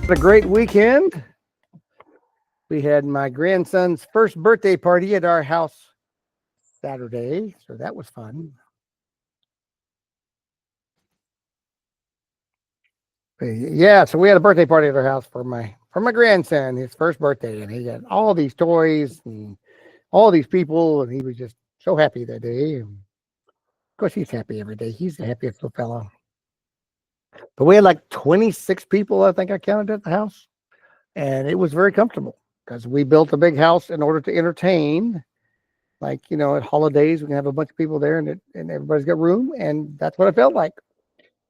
A great weekend. We had my grandson's first birthday party at our house Saturday, so that was fun. Yeah, so we had a birthday party at our house for my grandson, his first birthday, and he got all these toys and all these people, and he was just so happy that day. And of course, he's happy every day. He's the happiest little fellow. But we had like 26 people, I think I counted at the house, and it was very comfortable because we built a big house in order to entertain. Like, at holidays, we can have a bunch of people there and everybody's got room. And that's what it felt like.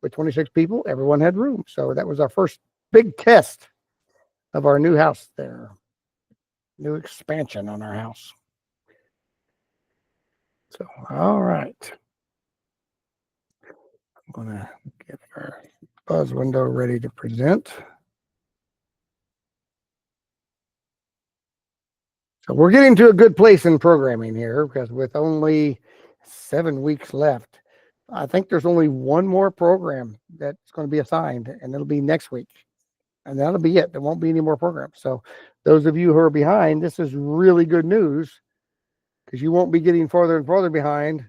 With 26 people, everyone had room. So that was our first big test of our new house there, new expansion on our house. So, all right. I'm going to get our buzz window ready to present. So we're getting to a good place in programming here because with only 7 weeks left, I think there's only one more program that's going to be assigned, and it'll be next week. And that'll be it. There won't be any more programs. So those of you who are behind, this is really good news because you won't be getting farther and farther behind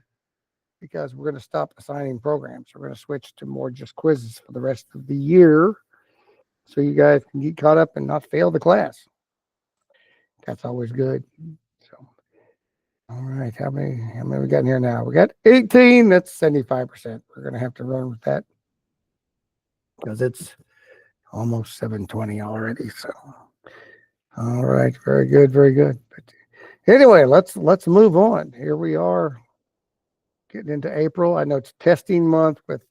because we're going to stop assigning programs. We're going to switch to more just quizzes for the rest of the year so you guys can get caught up and not fail the class. That's always good. So, all right, how many we got in here now? We got 18. That's 75%. We're going to have to run with that because it's almost 7:20 already. So, all right, very good, very good. But anyway, let's move on. Here we are getting into April. I know it's testing month with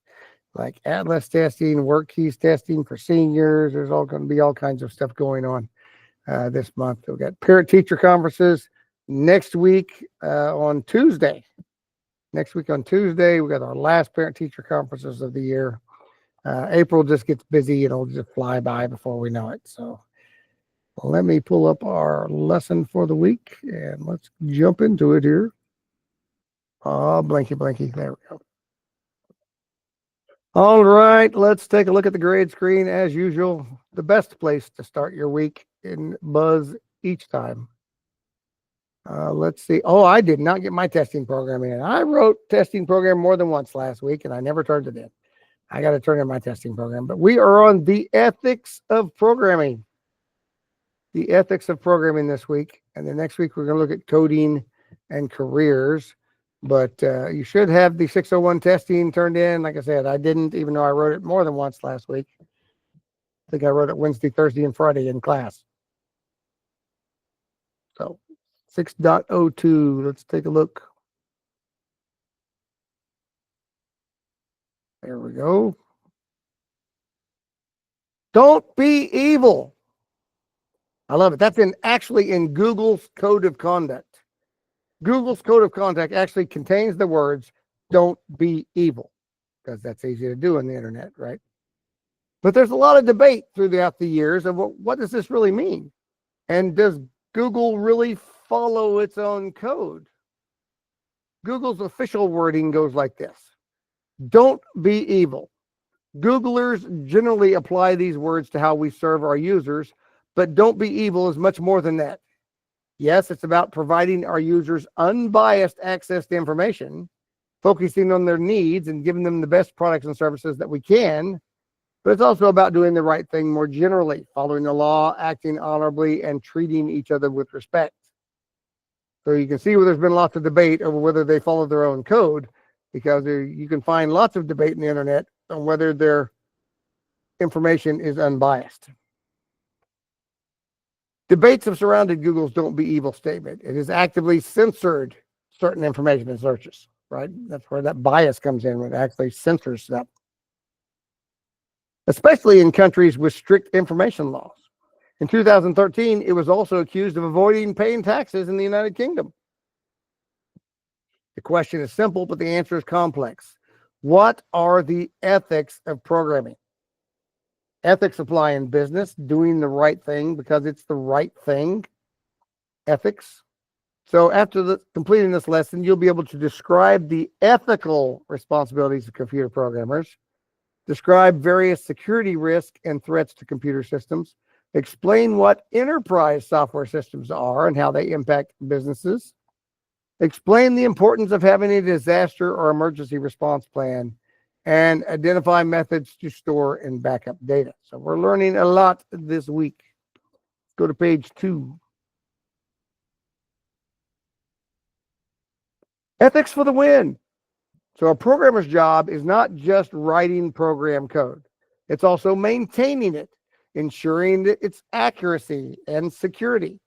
like Atlas testing, work keys testing for seniors. There's all going to be all kinds of stuff going on this month. We've got parent-teacher conferences next week on Tuesday. Next week on Tuesday, we got our last parent-teacher conferences of the year. April just gets busy. It'll just fly by before we know it. So let me pull up our lesson for the week and let's jump into it here. Oh, blanky. There we go. All right, let's take a look at the grade screen as usual. The best place to start your week in Buzz each time. Let's see. Oh, I did not get my testing program in. I wrote testing program more than once last week and I never turned it in. I got to turn in my testing program, but we are on the ethics of programming. The ethics of programming this week. And then next week, we're going to look at coding and careers. But you should have the 601 testing turned in. Like I said, I didn't, even though I wrote it more than once last week. I think I wrote it Wednesday, Thursday, and Friday in class. So 6.02, let's take a look. There we go. Don't be evil. I love it. That's actually in Google's code of conduct. Google's code of conduct actually contains the words, don't be evil, because that's easy to do on the internet, right? But there's a lot of debate throughout the years of what does this really mean? And does Google really follow its own code? Google's official wording goes like this. Don't be evil. Googlers generally apply these words to how we serve our users, but don't be evil is much more than that. Yes, it's about providing our users unbiased access to information, focusing on their needs and giving them the best products and services that we can. But it's also about doing the right thing more generally, following the law, acting honorably, and treating each other with respect. So you can see where there's been lots of debate over whether they follow their own code, because you can find lots of debate in the internet on whether their information is unbiased. Debates have surrounded Google's "don't be evil" statement. It has actively censored certain information in searches, right? That's where that bias comes in, when it actually censors stuff, especially in countries with strict information laws. In 2013, it was also accused of avoiding paying taxes in the United Kingdom. The question is simple, but the answer is complex. What are the ethics of programming? Ethics apply in business, doing the right thing because it's the right thing. Ethics. So after completing this lesson, you'll be able to describe the ethical responsibilities of computer programmers, Describe various security risks and threats to computer systems. Explain what enterprise software systems are and how they impact businesses. Explain the importance of having a disaster or emergency response plan, and identify methods to store and backup data. So we're learning a lot this week. Go to page 2. Ethics for the win. So a programmer's job is not just writing program code. It's also maintaining it, ensuring that its accuracy and security.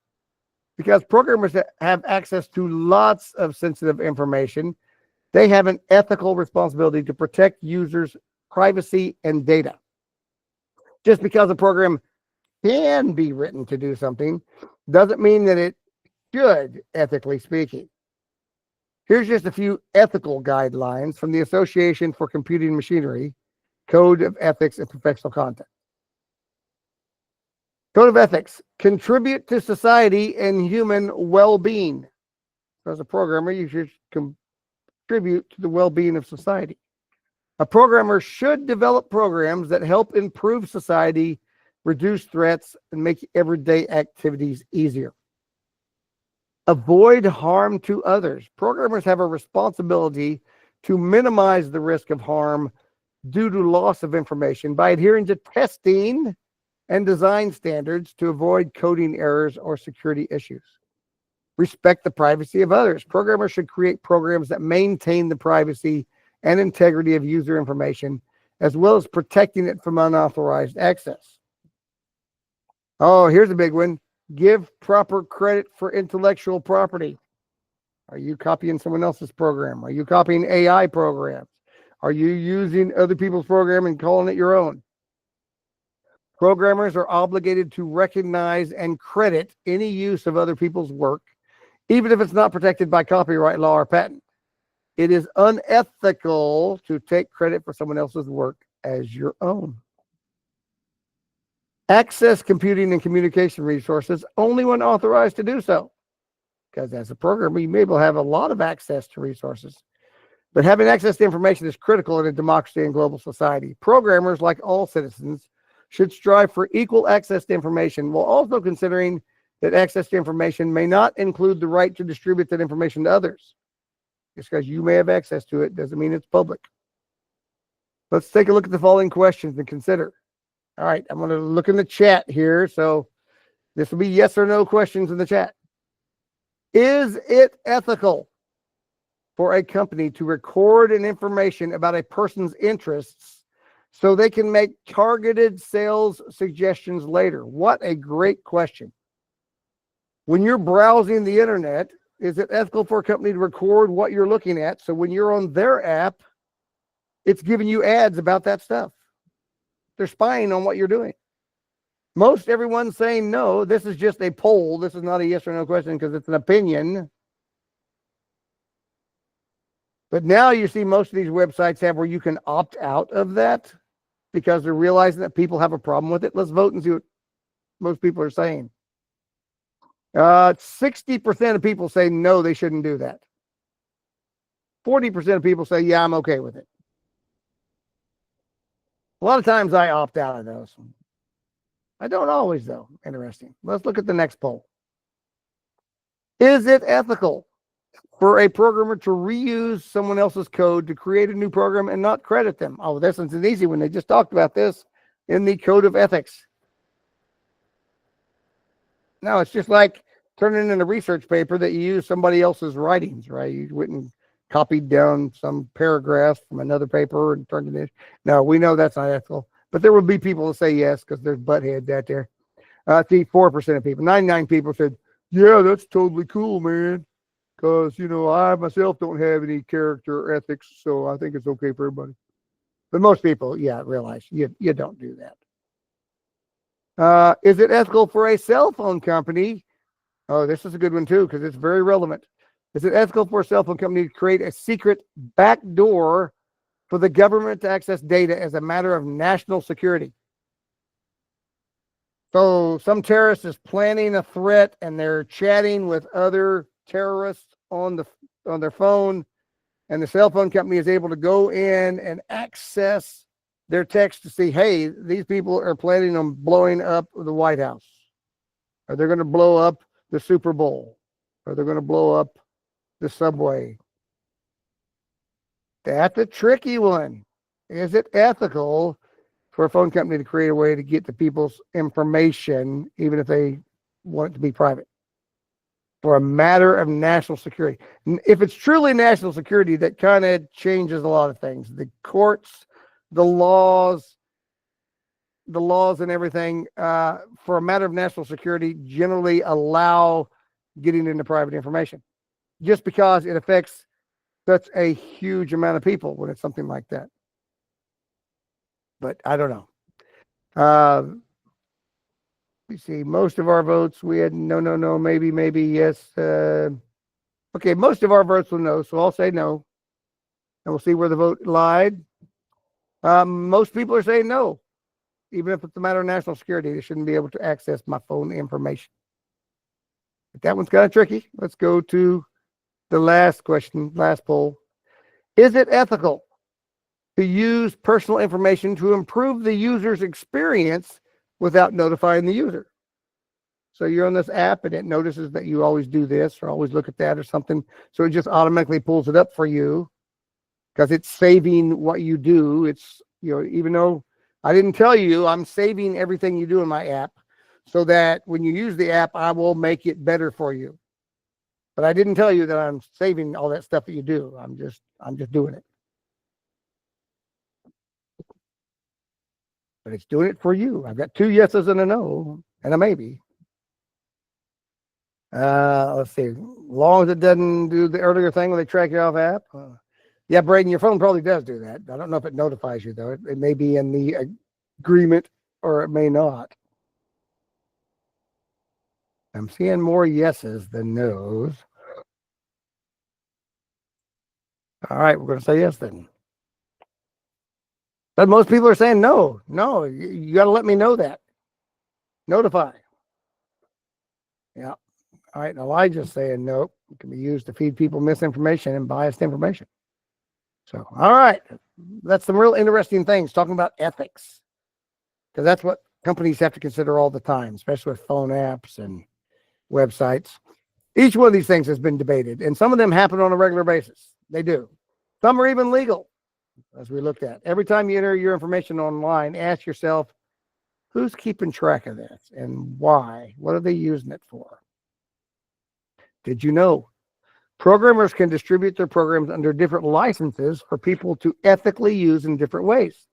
Because programmers have access to lots of sensitive information, they have an ethical responsibility to protect users' privacy and data. Just because a program can be written to do something doesn't mean that it should, ethically speaking. Here's just a few ethical guidelines from the Association for Computing Machinery, Code of Ethics and Professional Conduct. Code of Ethics: contribute to society and human well-being. As a programmer, you should contribute to the well-being of society. A programmer should develop programs that help improve society, reduce threats, and make everyday activities easier. Avoid harm to others. Programmers have a responsibility to minimize the risk of harm due to loss of information by adhering to testing and design standards to avoid coding errors or security issues. Respect the privacy of others. Programmers should create programs that maintain the privacy and integrity of user information, as well as protecting it from unauthorized access. Oh, here's a big one. Give proper credit for intellectual property. Are you copying someone else's program? Are you copying AI programs? Are you using other people's program and calling it your own? Programmers are obligated to recognize and credit any use of other people's work, even if it's not protected by copyright law or patent. It is unethical to take credit for someone else's work as your own. Access computing and communication resources only when authorized to do so. Because as a programmer, you may be able to have a lot of access to resources. But having access to information is critical in a democracy and global society. Programmers, like all citizens, should strive for equal access to information, while also considering that access to information may not include the right to distribute that information to others. Just because you may have access to it doesn't mean it's public. Let's take a look at the following questions and consider. All right, I'm going to look in the chat here. So this will be yes or no questions in the chat. Is it ethical for a company to record an information about a person's interests so they can make targeted sales suggestions later? What a great question. When you're browsing the internet, is it ethical for a company to record what you're looking at, so when you're on their app, it's giving you ads about that stuff? They're spying on what you're doing. Most everyone's saying no. This is just a poll. This is not a yes or no question because it's an opinion. But now you see most of these websites have where you can opt out of that because they're realizing that people have a problem with it. Let's vote and see what most people are saying. 60% of people say no, they shouldn't do that. 40% of people say, yeah, I'm okay with it. A lot of times I opt out of those. I don't always, though. Interesting. Let's look at the next poll. Is it ethical for a programmer to reuse someone else's code to create a new program and not credit them? Oh, this one's an easy one. They just talked about this in the Code of Ethics. No, it's just like turning in a research paper that you use somebody else's writings, right? You went and copied down some paragraphs from another paper and turned it in. No, we know that's not ethical. But there will be people that say yes because there's buttheads out there. See, 4% of people, 99 people said, yeah, that's totally cool, man. Because, you know, I myself don't have any character or ethics, so I think it's okay for everybody. But most people, yeah, realize you don't do that. Is it ethical for a cell phone company? Oh, this is a good one, too, because it's very relevant. Is it ethical for a cell phone company to create a secret backdoor for the government to access data as a matter of national security? So some terrorist is planning a threat and they're chatting with other terrorists on their phone, and the cell phone company is able to go in and access their text to see, hey, these people are planning on blowing up the White House. Are they going to blow up the Super Bowl? Are they going to blow up the subway? That's a tricky one. Is it ethical for a phone company to create a way to get to people's information, even if they want it to be private, for a matter of national security? If it's truly national security, that kind of changes a lot of things. The courts, the laws and everything, for a matter of national security, generally allow getting into private information, just because it affects such a huge amount of people when it's something like that. But I don't know. We see most of our votes. We had no, maybe, yes. Okay, most of our votes were no, so I'll say no. And we'll see where the vote lied. Most people are saying no. Even if it's a matter of national security, they shouldn't be able to access my phone information. But that one's kind of tricky. Let's go to the last question, last poll. Is it ethical to use personal information to improve the user's experience without notifying the user? So you're on this app and it notices that you always do this or always look at that or something. So it just automatically pulls it up for you because it's saving what you do. It's, even though I didn't tell you, I'm saving everything you do in my app so that when you use the app, I will make it better for you. But I didn't tell you that I'm saving all that stuff that you do. I'm just doing it. But it's doing it for you. I've got 2 yeses and a no and a maybe. Let's see. As long as it doesn't do the earlier thing when they track you off app. Yeah, Braden, your phone probably does do that. I don't know if it notifies you, though. It may be in the agreement or it may not. I'm seeing more yeses than nos. All right, we're going to say yes then. But most people are saying no. No, you got to let me know that. Notify. Yeah. All right, Elijah's saying no. It can be used to feed people misinformation and biased information. So, all right. That's some real interesting things, talking about ethics. Because that's what companies have to consider all the time, especially with phone apps and websites. Each one of these things has been debated, and some of them happen on a regular basis. They do. Some are even legal, as we looked at. Every time you enter your information online, ask yourself, who's keeping track of this and why? What are they using it for? Did you know programmers can distribute their programs under different licenses for people to ethically use in different ways?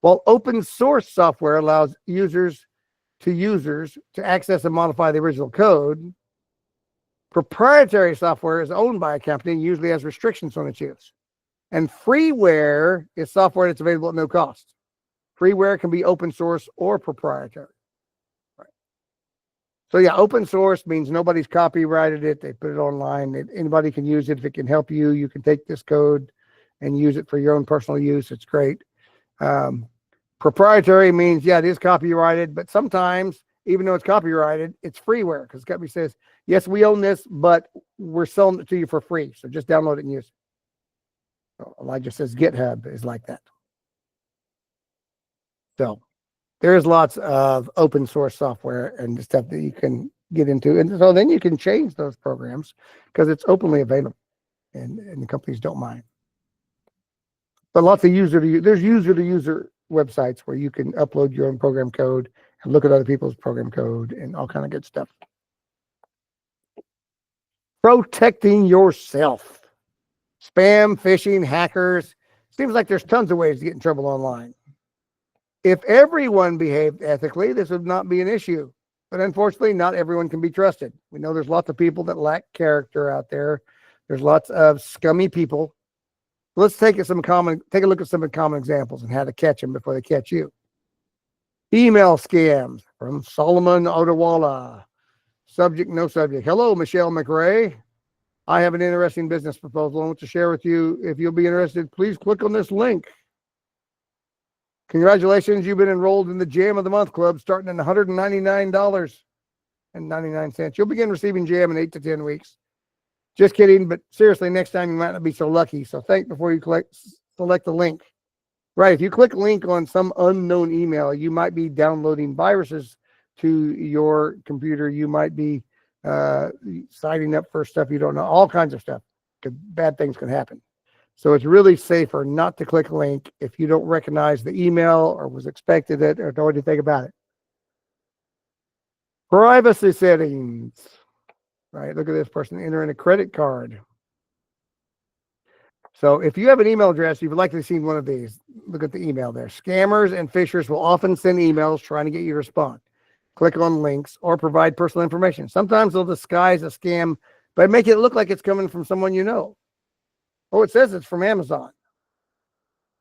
While open source software allows users to access and modify the original code, proprietary software is owned by a company and usually has restrictions on its use. And freeware is software that's available at no cost. Freeware can be open source or proprietary. Right. So yeah, open source means nobody's copyrighted it. They put it online. Anybody can use it. If it can help you, you can take this code and use it for your own personal use. It's great. Proprietary means, yeah, it is copyrighted, but sometimes, even though it's copyrighted, it's freeware because the company says, yes, we own this, but we're selling it to you for free. So just download it and use it. So Elijah says GitHub is like that. So there's lots of open source software and stuff that you can get into. And so then you can change those programs because it's openly available and the companies don't mind. But lots of there's user-to-user websites where you can upload your own program code and look at other people's program code and all kind of good stuff. Protecting yourself. Spam, phishing, hackers. Seems like there's tons of ways to get in trouble online. If everyone behaved ethically, this would not be an issue. But unfortunately, not everyone can be trusted. We know there's lots of people that lack character out there. There's lots of scummy people. Let's take a look at some common examples and how to catch them before they catch you. Email scams from Solomon Odawala. Subject, no subject. Hello, Michelle McRae. I have an interesting business proposal I want to share with you. If you'll be interested, please click on this link. Congratulations, you've been enrolled in the Jam of the Month Club starting at $199.99. You'll begin receiving jam in 8 to 10 weeks. Just kidding, but seriously, next time you might not be so lucky. So think before you select the link. Right. If you click a link on some unknown email, you might be downloading viruses to your computer. You might be signing up for stuff you don't know, all kinds of stuff. Bad things can happen. So it's really safer not to click a link if you don't recognize the email or was expected it or know anything about it. Privacy settings. Right. Look at this person entering a credit card. So if you have an email address, you've likely seen one of these. Look at the email there. Scammers and phishers will often send emails trying to get you to respond. Click on links or provide personal information. Sometimes they'll disguise a scam by making it look like it's coming from someone you know. Oh, it says it's from Amazon.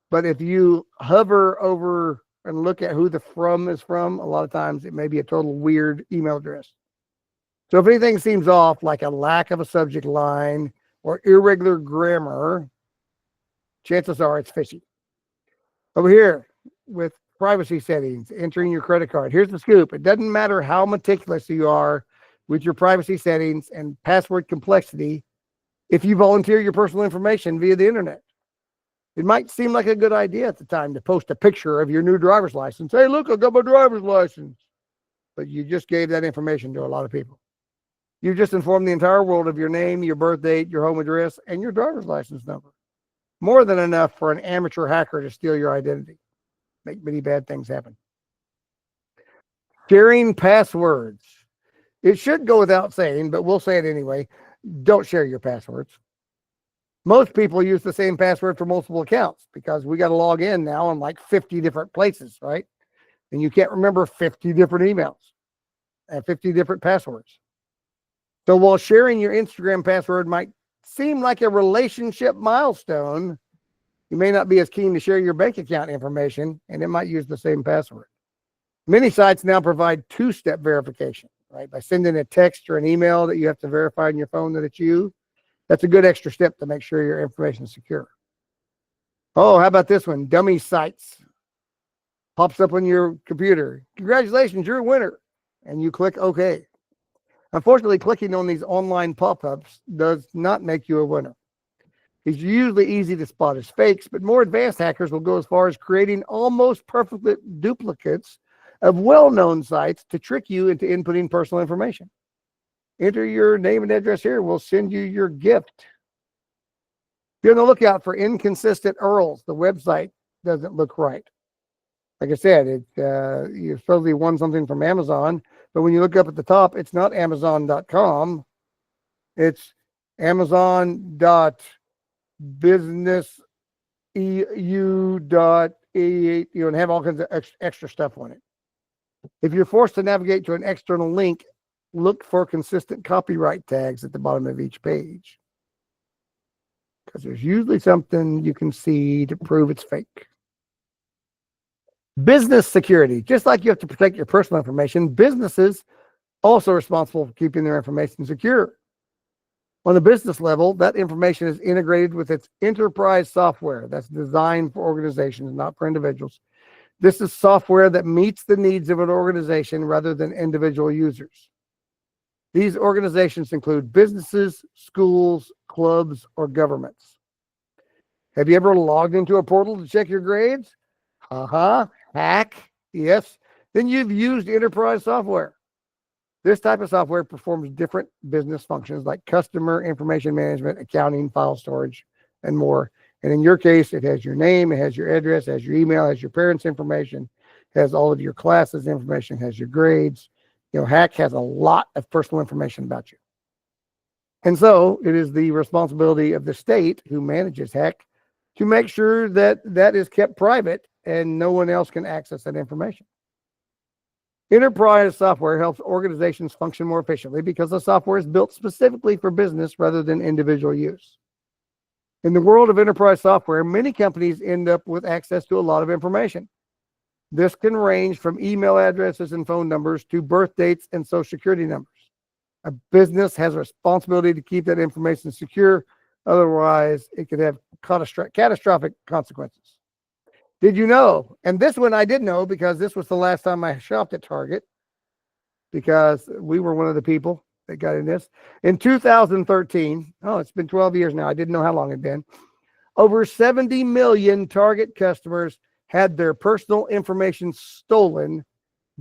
But if you hover over and look at who the from is from, a lot of times it may be a total weird email address. So if anything seems off, like a lack of a subject line or irregular grammar, chances are it's fishy. Over here with privacy settings, entering your credit card. Here's the scoop. It doesn't matter how meticulous you are with your privacy settings and password complexity if you volunteer your personal information via the internet. It might seem like a good idea at the time to post a picture of your new driver's license. Hey, look, I got my driver's license. But you just gave that information to a lot of people. You just informed the entire world of your name, your birth date, your home address, and your driver's license number. More than enough for an amateur hacker to steal your identity. Make many bad things happen. Sharing passwords. It should go without saying, but we'll say it anyway. Don't share your passwords. Most people use the same password for multiple accounts because we got to log in now in like 50 different places, right? And you can't remember 50 different emails and 50 different passwords. So while sharing your Instagram password might seem like a relationship milestone, you may not be as keen to share your bank account information, and it might use the same password. Many sites now provide two-step verification, right? By sending a text or an email that you have to verify on your phone that it's you. That's a good extra step to make sure your information is secure. Oh, how about this one? Dummy sites. Pops up on your computer. Congratulations, you're a winner. And you click OK. Unfortunately, clicking on these online pop-ups does not make you a winner. It's usually easy to spot as fakes, but more advanced hackers will go as far as creating almost perfect duplicates of well-known sites to trick you into inputting personal information. Enter your name and address here. We'll send you your gift. Be on the lookout for inconsistent URLs. The website doesn't look right. Like I said, you supposedly won something from Amazon, but when you look up at the top, it's not Amazon.com. It's Amazon.business.eu.8, and have all kinds of extra stuff on it. If you're forced to navigate to an external link, look for consistent copyright tags at the bottom of each page, because there's usually something you can see to prove it's fake. Business security. Just like you have to protect your personal information, businesses also responsible for keeping their information secure. On the business level, that information is integrated with its enterprise software that's designed for organizations, not for individuals. This is software that meets the needs of an organization rather than individual users. These organizations include businesses, schools, clubs, or governments. Have you ever logged into a portal to check your grades? Hack? Yes. Then you've used enterprise software. This type of software performs different business functions like customer information management, accounting, file storage, and more. And in your case, it has your name, it has your address, it has your email, it has your parents' information, it has all of your classes' information, it has your grades. You know, Hack has a lot of personal information about you. And so it is the responsibility of the state who manages Hack to make sure that that is kept private and no one else can access that information. Enterprise software helps organizations function more efficiently because the software is built specifically for business rather than individual use. In the world of enterprise software, many companies end up with access to a lot of information. This can range from email addresses and phone numbers to birth dates and social security numbers. A business has a responsibility to keep that information secure. Otherwise, it could have catastrophic consequences. Did you know? And this one I did know because this was the last time I shopped at Target, because we were one of the people that got in this. In 2013, it's been 12 years now. I didn't know how long it'd been. Over 70 million Target customers had their personal information stolen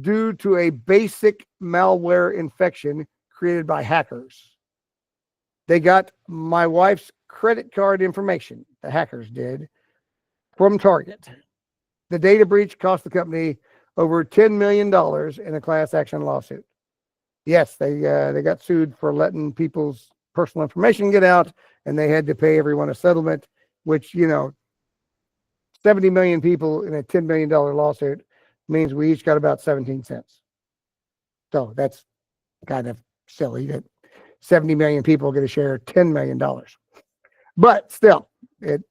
due to a basic malware infection created by hackers. They got my wife's credit card information, the hackers did, from Target. The data breach cost the company over $10 million in a class action lawsuit. Yes, they got sued for letting people's personal information get out, and they had to pay everyone a settlement, which, 70 million people in a $10 million lawsuit means we each got about 17 cents. So that's kind of silly that 70 million people get a share of $10 million. But still, it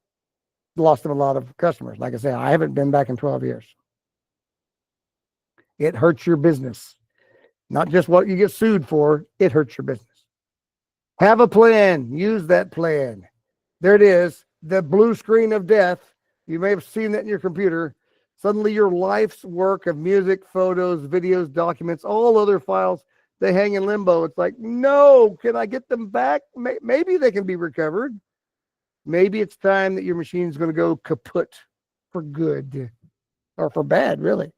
lost them a lot of customers. Like I say, I haven't been back in 12 years. It hurts your business. Not just what you get sued for, it hurts your business. Have a plan. Use that plan. There it is, the blue screen of death. You may have seen that in your computer. Suddenly your life's work of music, photos, videos, documents, all other files, they hang in limbo. It's like, no, can I get them back? Maybe they can be recovered. Maybe it's time that your machine's going to go kaput for good or for bad, really.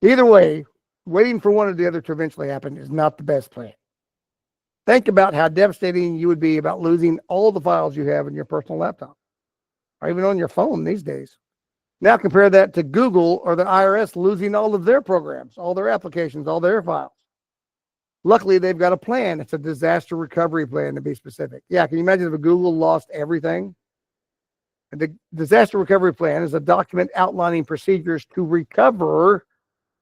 Either way, waiting for one or the other to eventually happen is not the best plan. Think about how devastating you would be about losing all the files you have in your personal laptop or even on your phone these days. Now compare that to Google or the IRS losing all of their programs, all their applications, all their files. Luckily, they've got a plan. It's a disaster recovery plan, to be specific. Yeah, can you imagine if Google lost everything? And the disaster recovery plan is a document outlining procedures to recover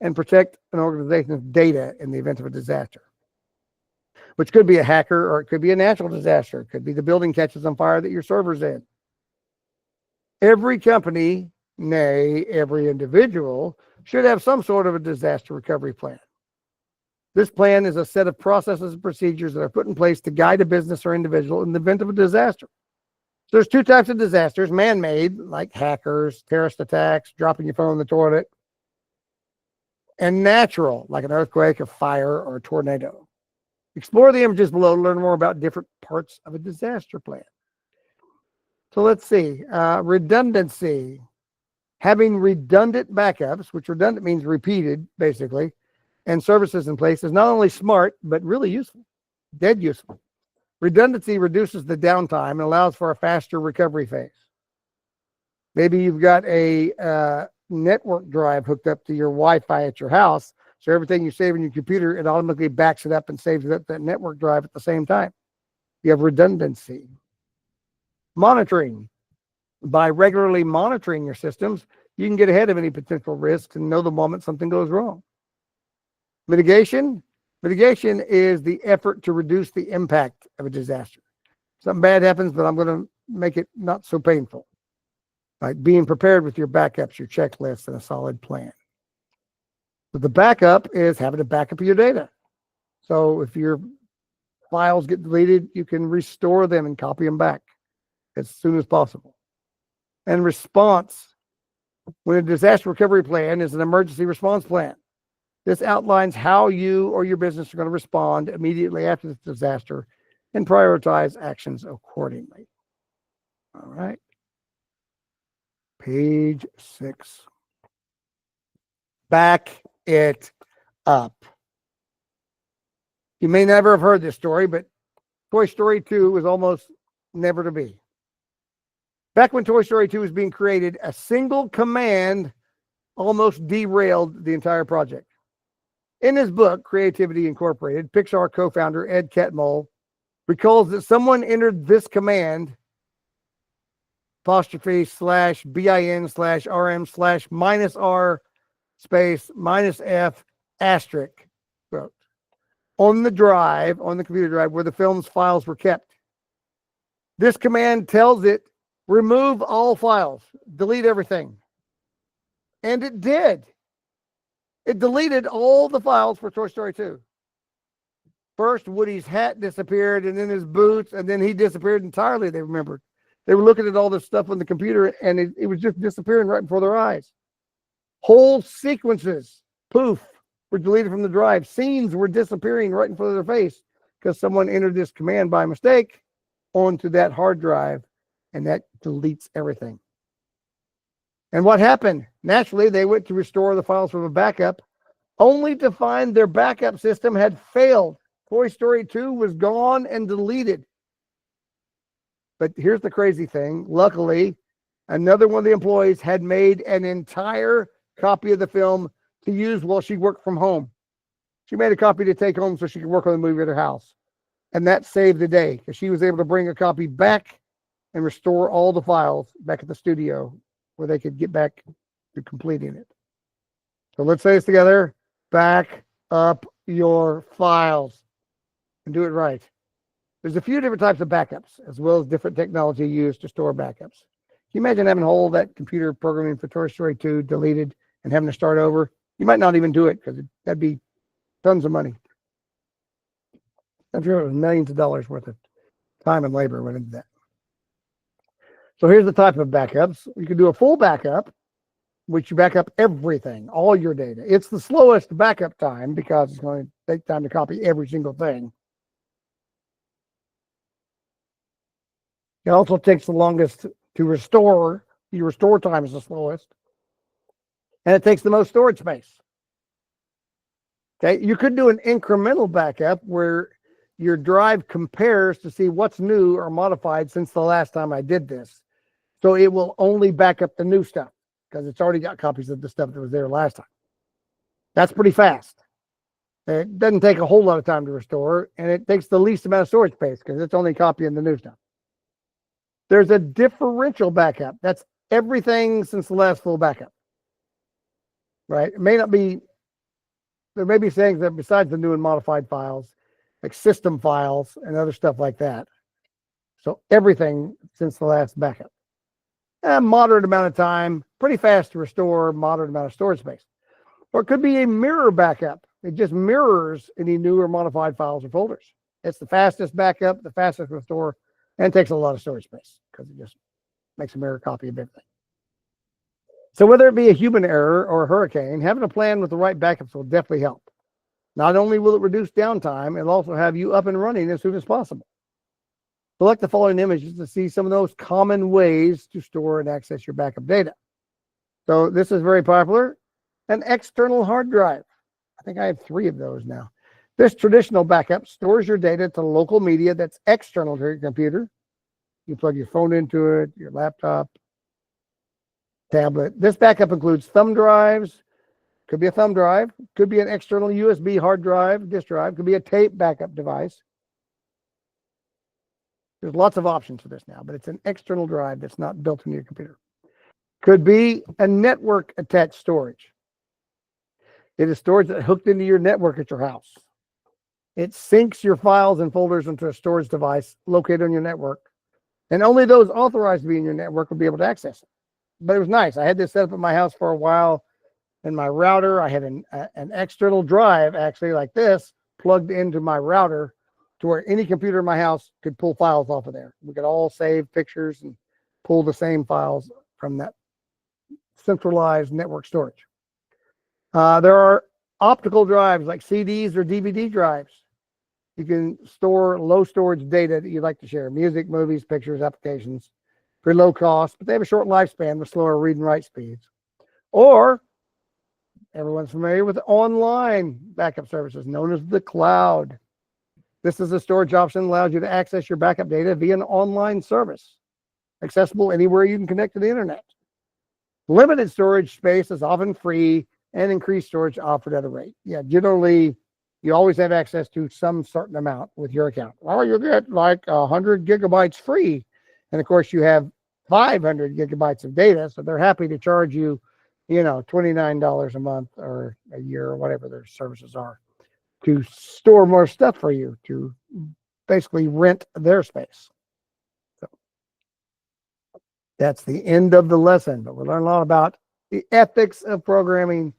and protect an organization's data in the event of a disaster, which could be a hacker or it could be a natural disaster. It could be the building catches on fire that your server's in. Every company, nay, every individual, should have some sort of a disaster recovery plan. This plan is a set of processes and procedures that are put in place to guide a business or individual in the event of a disaster. So there's two types of disasters: man-made, like hackers, terrorist attacks, dropping your phone in the toilet, and natural, like an earthquake, a fire, or a tornado. Explore the images below to learn more about different parts of a disaster plan. So let's see. Redundancy. Having redundant backups, which redundant means repeated, basically, and services in place is not only smart, but really useful. Dead useful. Redundancy reduces the downtime and allows for a faster recovery phase. Maybe you've got a network drive hooked up to your Wi-Fi at your house, so everything you save in your computer, it automatically backs it up and saves it up that network drive at the same time. You have redundancy. Monitoring. By regularly monitoring your systems, you can get ahead of any potential risks and know the moment something goes wrong. Mitigation. Mitigation is the effort to reduce the impact of a disaster. Something bad happens, but I'm going to make it not so painful. Like being prepared with your backups, your checklists, and a solid plan. But the backup is having a backup of your data. So if your files get deleted, you can restore them and copy them back as soon as possible. And response. When a disaster recovery plan is an emergency response plan. This outlines how you or your business are going to respond immediately after this disaster and prioritize actions accordingly. All right. Page 6. Back it up. You may never have heard this story, but Toy Story 2 was almost never to be. Back when Toy Story 2 was being created, a single command almost derailed the entire project. In his book, Creativity Incorporated, Pixar co-founder Ed Catmull recalls that someone entered this command, '/bin/rm/-r -f asterisk, on the drive, on the computer drive where the film's files were kept. This command tells it, remove all files, delete everything. And it did. It deleted all the files for Toy Story 2. First, Woody's hat disappeared, and then his boots, and then he disappeared entirely, they remembered. They were looking at all this stuff on the computer, and it was just disappearing right before their eyes. Whole sequences, poof, were deleted from the drive. Scenes were disappearing right in front of their face because someone entered this command by mistake onto that hard drive, and that deletes everything. And what happened? Naturally, they went to restore the files from a backup, only to find their backup system had failed. Toy Story 2 was gone and deleted. But here's the crazy thing. Luckily, another one of the employees had made an entire copy of the film to use while she worked from home. She made a copy to take home so she could work on the movie at her house. And that saved the day because she was able to bring a copy back and restore all the files back at the studio where they could get back to completing it. So let's say this together. Back up your files and do it right. There's a few different types of backups, as well as different technology used to store backups. Can you imagine having all that computer programming for Toy Story 2 deleted and having to start over? You might not even do it because that'd be tons of money. I'm sure it was millions of dollars worth of time and labor went into that. So here's the type of backups. You can do a full backup, which you back up everything, all your data. It's the slowest backup time because it's going to take time to copy every single thing. It also takes the longest to restore. Your restore time is the slowest. And it takes the most storage space. Okay, you could do an incremental backup where your drive compares to see what's new or modified since the last time I did this. So it will only back up the new stuff because it's already got copies of the stuff that was there last time. That's pretty fast. It doesn't take a whole lot of time to restore, and it takes the least amount of storage space because it's only copying the new stuff. There's a differential backup. That's everything since the last full backup. Right? It may not be, there may be things that besides the new and modified files, like system files and other stuff like that. So everything since the last backup. A moderate amount of time, pretty fast to restore, moderate amount of storage space. Or it could be a mirror backup. It just mirrors any new or modified files or folders. It's the fastest backup, the fastest restore, and takes a lot of storage space because it just makes a mirror copy of everything. So whether it be a human error or a hurricane, having a plan with the right backups will definitely help. Not only will it reduce downtime, it'll also have you up and running as soon as possible. Select the following images to see some of those common ways to store and access your backup data. So this is very popular. An external hard drive. I think I have 3 of those now. This traditional backup stores your data to local media that's external to your computer. You plug your phone into it, your laptop, tablet. This backup includes thumb drives. Could be a thumb drive. Could be an external USB hard drive, disk drive. Could be a tape backup device. There's lots of options for this now, but it's an external drive that's not built into your computer. Could be a network attached storage. It is storage that hooked into your network at your house. It syncs your files and folders into a storage device located on your network, and only those authorized to be in your network will be able to access it. But it was nice. I had this set up at my house for a while. In my router, I had an external drive, actually like this, plugged into my router to where any computer in my house could pull files off of there. We could all save pictures and pull the same files from that centralized network storage. There are optical drives like CDs or DVD drives. You can store low storage data that you'd like to share, music, movies, pictures, applications, for low cost, but they have a short lifespan with slower read and write speeds. Or everyone's familiar with online backup services known as the cloud. This is a storage option that allows you to access your backup data via an online service, accessible anywhere you can connect to the internet. Limited storage space is often free and increased storage offered at a rate. Yeah, generally, you always have access to some certain amount with your account. Well, you get like 100 gigabytes free. And of course, you have 500 gigabytes of data. So they're happy to charge you, $29 a month or a year or whatever their services are to store more stuff for you, to basically rent their space. So that's the end of the lesson. But we'll learn a lot about the ethics of programming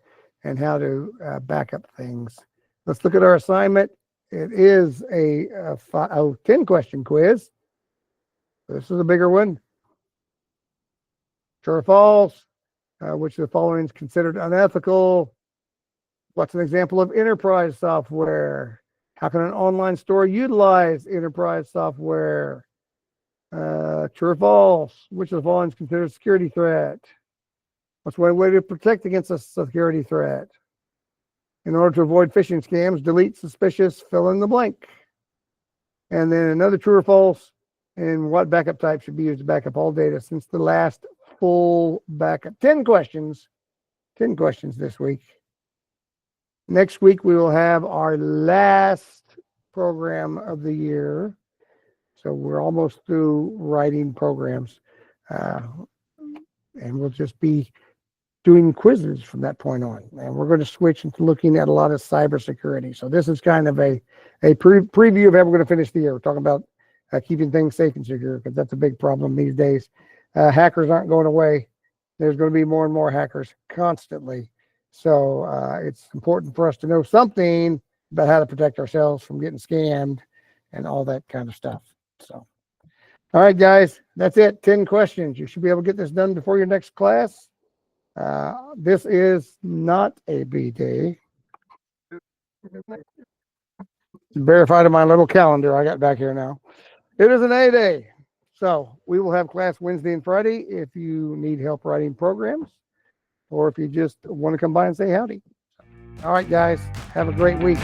and how to back up things. Let's look at our assignment. It is a 10-question quiz. This is a bigger one. True or false? Which of the following is considered unethical? What's an example of enterprise software? How can an online store utilize enterprise software? True or false? Which of the following is considered a security threat? What's one way to protect against a security threat? In order to avoid phishing scams, delete suspicious, fill in the blank. And then another true or false, and what backup type should be used to back up all data since the last full backup. 10 questions this week. Next week, we will have our last program of the year. So we're almost through writing programs. And we'll just be doing quizzes from that point on. And we're going to switch into looking at a lot of cybersecurity. So this is kind of a preview of how we're going to finish the year. We're talking about keeping things safe and secure, because that's a big problem these days. Hackers aren't going away. There's going to be more and more hackers constantly. So it's important for us to know something about how to protect ourselves from getting scammed and all that kind of stuff. So, all right, guys, that's it. 10 questions. You should be able to get this done before your next class. This is not a B day. Verified in my little calendar I got back here now. It is an A day. So we will have class Wednesday and Friday if you need help writing programs, or if you just want to come by and say howdy. All right, guys, have a great week.